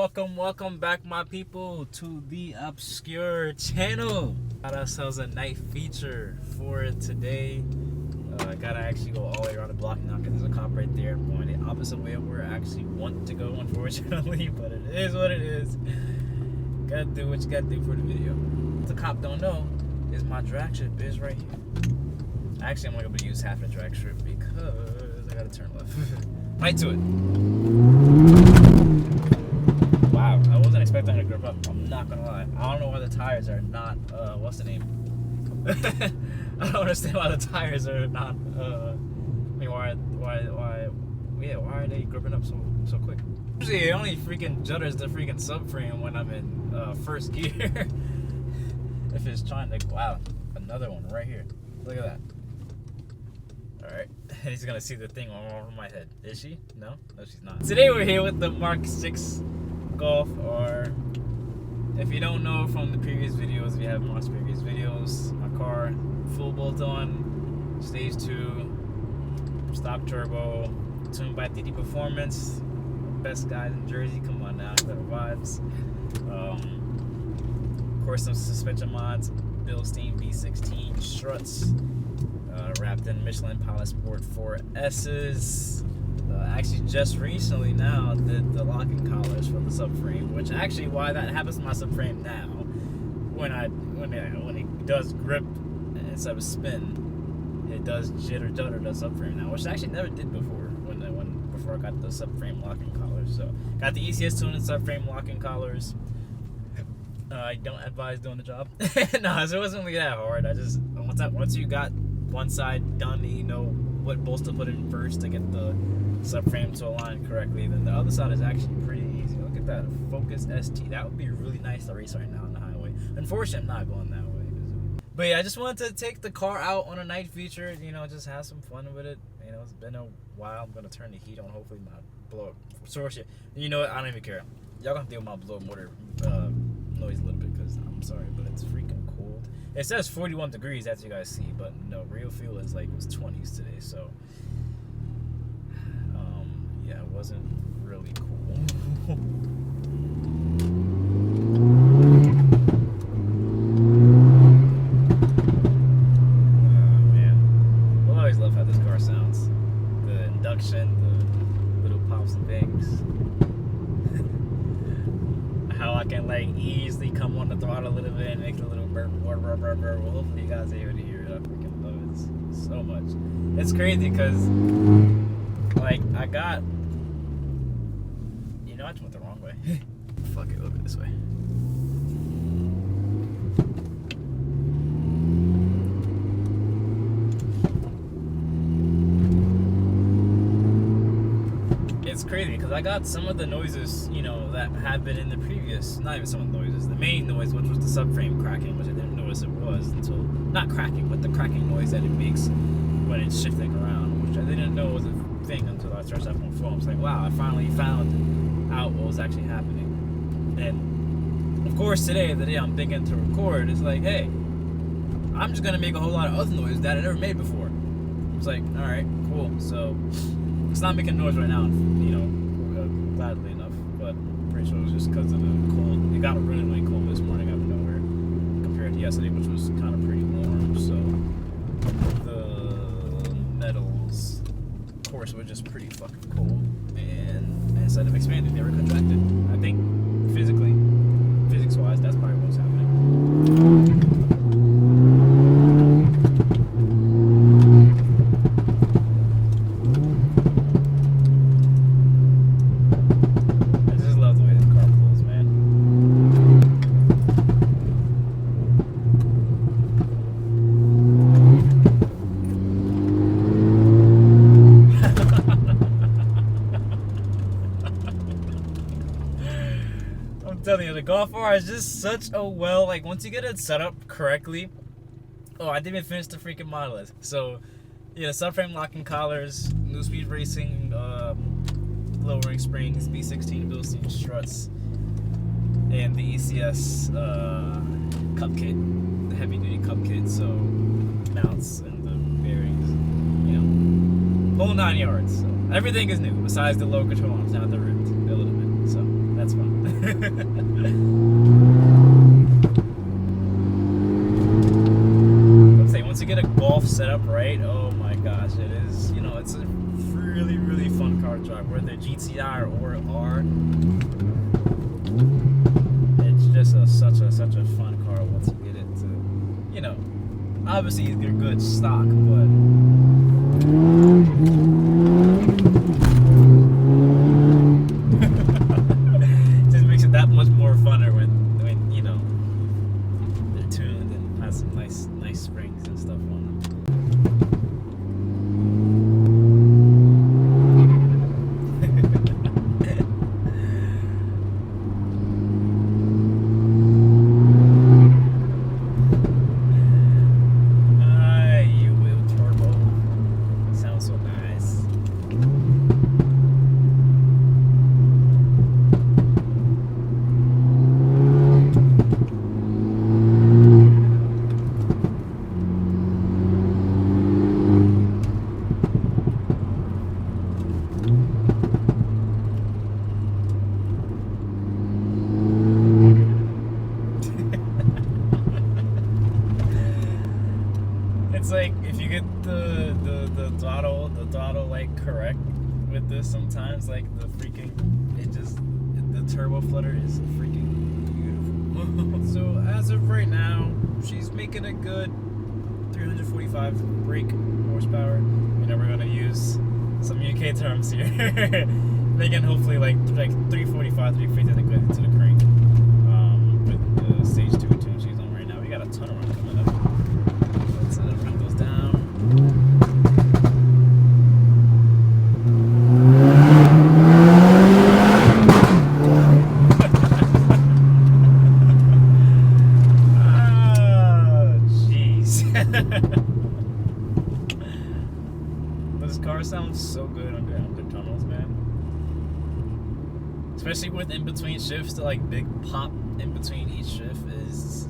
Welcome back, my people, to the obscure channel. Got ourselves a night feature for today. I gotta actually go all the way around the block now because there's a cop right there. I'm going the opposite way of where I actually want to go, unfortunately, but it is what it is. Gotta do what you gotta do for the video. What the cop don't know is my drag strip is right here. Actually, I'm only gonna use half the drag strip because I gotta turn left. Right to it. Wow, I wasn't expecting to grip up. I'm not gonna lie. I don't know why the tires are not. What's the name? I don't understand why the tires are not. I mean, why are they gripping up so quick? Usually, it only freaking judders the freaking subframe when I'm in first gear. If it's trying to, wow, another one right here. Look at that. All right, he's gonna see the thing over my head. Is she? No, she's not. Today we're here with the MK6 GOLF R. If you don't know from the previous videos, if you haven't watched previous videos, my car, full bolt-on, stage 2, stock turbo, tuned by Dt.Performance, best guys in Jersey. Come on now, better vibes. Of course, some suspension mods, BILSTIEN V16 struts, wrapped in Michelin Pilot Sport 4S's. Actually, just recently now did the locking collars for the subframe, which actually why that happens to my subframe now. When it does grip instead of spin, it does judder the subframe now, which I actually never did before. Before I got the subframe locking collars. So got the ECS tuned subframe locking collars. I don't advise doing the job. No, so it wasn't really that hard. I just once you got one side done, you know what bolts to put in first to get the subframe to align correctly, then the other side is actually pretty easy. Look at that, Focus ST. That would be really nice to race right now on the highway. Unfortunately, I'm not going that way. But yeah, I just wanted to take the car out on a night feature, you know, just have some fun with it. You know, it's been a while. I'm gonna turn the heat on, hopefully not blow up. Source it. You know what? I don't even care. Y'all gonna deal with my blow motor noise a little bit because I'm sorry, but it's freaking cold. It says 41 degrees, as you guys see, but no, real feel is like it was 20s today, so yeah, it wasn't really cool. Man, I always love how this car sounds. The induction, the little pops and bangs. How I can like easily come on the throttle a little bit and make a little burp. Well, hopefully you guys are able to hear it. I freaking love it so much. It's crazy because like I got, you know, I just went the wrong way. Fuck it, look this way. It's crazy because I got some of the noises, you know, that have been in the previous, not even some of the noises, the main noise, which was the subframe cracking, which I didn't notice it was until, not cracking, but the cracking noise that it makes when it's shifting around, which I didn't know was a thing until I searched up on phone. It's like, wow, I finally found out what was actually happening. And of course today, the day I'm thinking to record, it's like, hey, I'm just gonna make a whole lot of other noise that I never made before. It's like, alright, cool, so it's not making noise right now, you know, gladly enough, but I'm pretty sure it was just because of the cold. It got really, really cold this morning out of nowhere compared to yesterday, which was kind of pretty warm, so the metals, of course, were just pretty fucking cold, and instead of expanding, they were contracted. I think physics-wise, that's probably what's happening. I'm telling you, the Golf R is just such a like once you get it set up correctly. Oh, I didn't even finish the freaking model list. So yeah, the subframe locking collars, NEUSPEED racing, lowering springs, B16 BILSTIEN struts, and the ECS cup kit, the heavy duty cup kit, so mounts and the bearings, you know, whole 9 yards. So everything is new besides the lower control arms, now they're ripped a little bit. So That's fun. Let's say once you get a Golf set up right, oh my gosh, it is, you know, it's a really, really fun car to drive, whether GTI or R. It's just such a fun car once you get it to, you know, obviously they're good stock, but just makes it that much more funner when you know they're tuned and has some nice springs and stuff on them. It's like if you get the throttle like correct with this, sometimes like the turbo flutter is freaking beautiful. So as of right now, she's making a good 345 brake horsepower. You know, we're gonna use some UK terms here. Making hopefully like 345, 350 to the crank. With the stage 2 tune she's on right now. We got a ton of run coming up. Let's run those down. This car sounds so good on the tunnels, man. Especially with in between shifts, the like big pop in between each shift is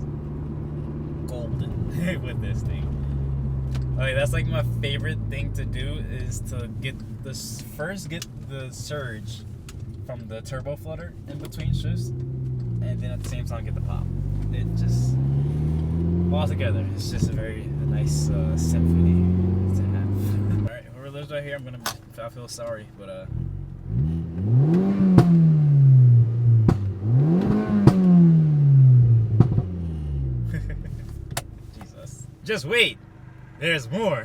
golden with this thing. Like that's like my favorite thing to do is to get this first get the surge from the turbo flutter in between shifts, and then at the same time get the pop. It just all together. It's just a nice symphony to have. All right, whoever lives right here, I feel sorry, but Jesus. Just wait. There's more.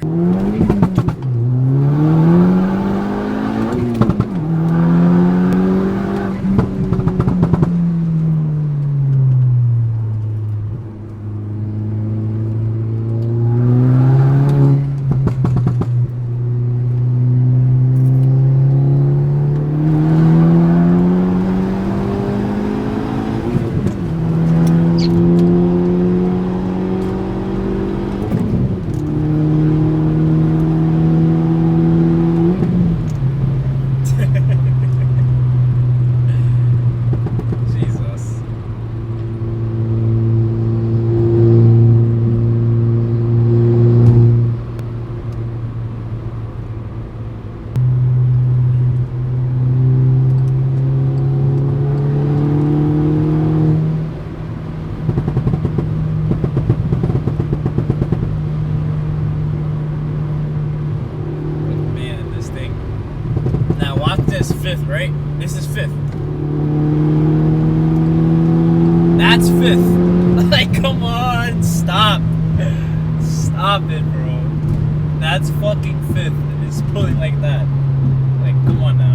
Fifth, right? This is fifth. That's fifth. Like, come on, stop. Stop it, bro. That's fucking fifth. It's pulling like that. Like, come on now.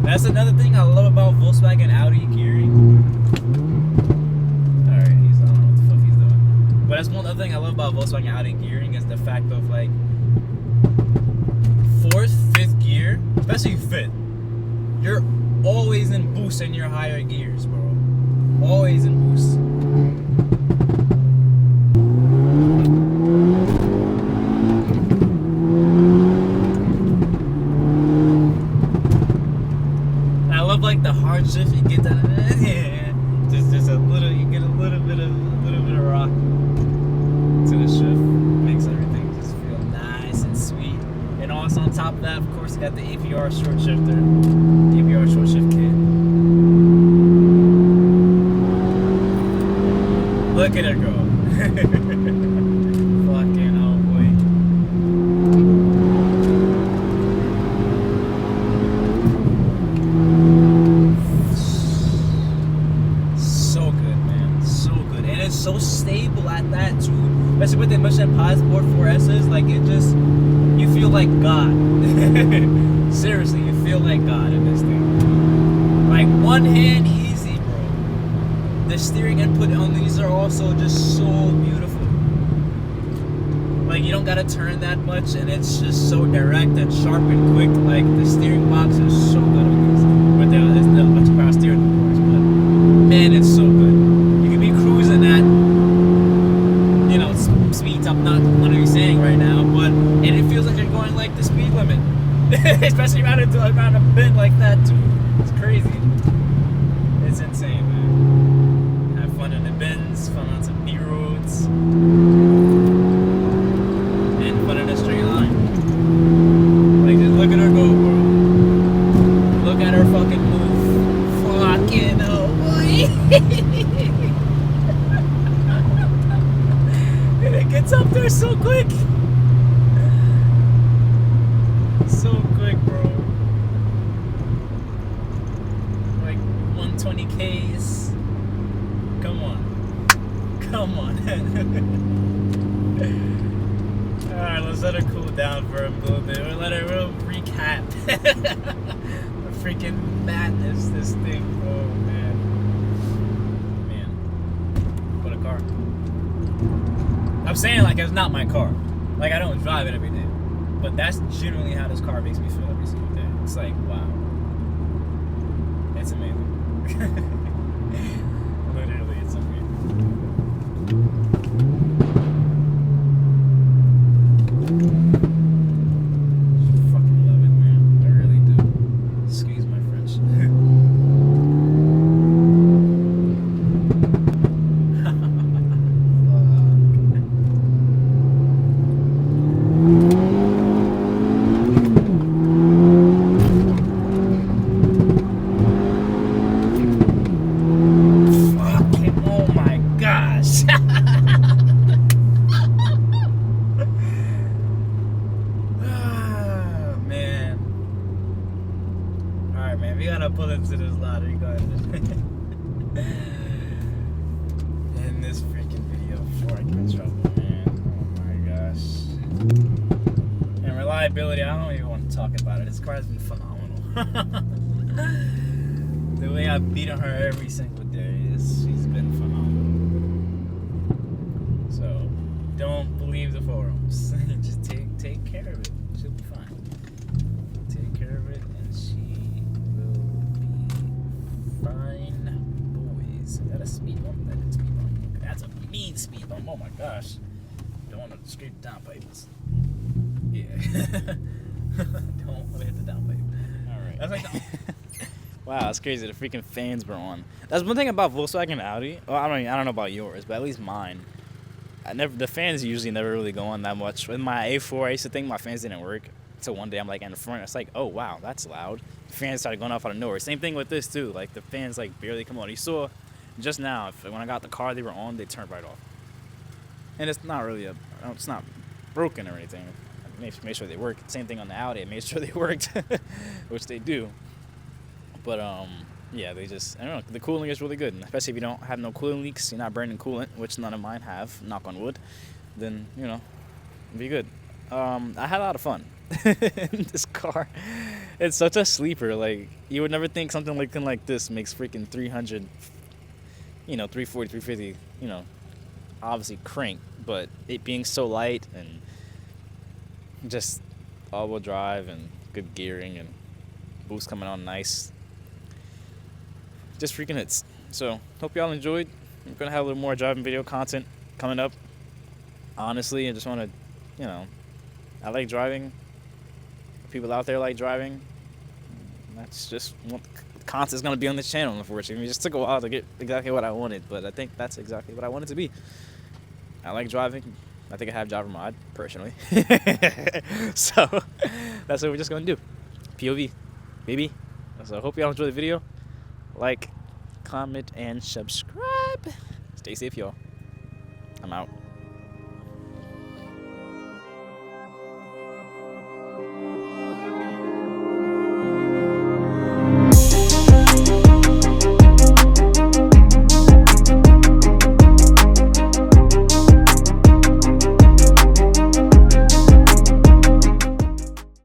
That's another thing I love about Volkswagen Audi gearing. But that's one other thing I love about Volkswagen Audi gearing is the fact of like 4th, 5th gear, especially 5th, you're always in boost in your higher gears, bro. Always in boost. I love like the hard shift you get that. Just a little, you get a little bit of rock to the shift, makes everything just feel nice and sweet. that, of course, got the APR short shifter, APR short shift kit. Look at her go. Fucking oh boy. So good, man. So good. And it's so stable at that too. Especially with the Michelin Pilot Sport 4S's, like it just, you feel like God. Seriously, you feel like God in this thing. Like one hand easy, bro. The steering input on these are also just so beautiful. Like you don't gotta turn that much, and it's just so direct and sharp and quick. Like the steering box is so good on these. But there's not much power steering, of course. But man, it's so good. You can be cruising at, you know, speeds I'm not literally saying right now, but and it feels like you're going like the speed limit, especially around a bend like that too. It's crazy. It's insane, man. Have fun in the bends, fun on some B roads, and fun in a straight line. Like just look at her go, bro. Look at her fucking move. Fucking oh boy. And it gets up there so quick. So quick, bro. Like 120 Ks. Come on. Come on. Alright, let's let her cool down for a little bit. We'll let her recap. The freaking madness, this thing. Oh, man. Man. What a car. I'm saying like it's not my car. Like I don't drive it every day. But that's generally how this car makes me feel every single day. It's like, wow. It's amazing. Literally, it's amazing. Fucking love it, man. I really do. Excuse my French. Pull into this lot regardless. In this freaking video before I get in trouble, man. Oh my gosh. And reliability, I don't even want to talk about it. This car has been phenomenal. The way I've beaten her every single day, she's been phenomenal. So don't believe the forums. Just take care of it. She'll be fine. Take care of it, and she fine, boys. Is that a speed bump? That is a speed bump. That's a mean speed bump. Oh my gosh. Don't want to scrape the downpipes. Yeah. Don't want to hit the downpipe. Alright. That's like wow, that's crazy. The freaking fans were on. That's one thing about Volkswagen and Audi. Well, I don't know about yours, but at least mine. The fans usually never really go on that much. With my A4, I used to think my fans didn't work. So one day I'm like in the front, it's like, oh wow, that's loud. The fans started going off out of nowhere. Same thing with this too. Like the fans like barely come on. You saw just now, when I got the car, they were on, they turned right off. And it's not really it's not broken or anything. I made sure they work. Same thing on the Audi. I made sure they worked, which they do. But yeah, they just, I don't know. The cooling is really good, and especially if you don't have no cooling leaks, you're not burning coolant, which none of mine have. Knock on wood. Then it'll be good. I had a lot of fun in this car. It's such a sleeper. Like you would never think something like this makes freaking 300, 340, 350, obviously crank, but it being so light and just all-wheel drive and good gearing and boost coming on nice. Just freaking hits. So hope y'all enjoyed. I'm gonna have a little more driving video content coming up. Honestly, I just want to, I like driving. People out there like driving. That's just what content's gonna be on this channel. Unfortunately, it just took a while to get exactly what I wanted, but I think that's exactly what I want it to be. I like driving. I think I have driver mod, personally. So that's what we're just going to do. POV, baby. So I hope y'all enjoy the video. Like, comment, and subscribe. Stay safe, y'all. I'm out.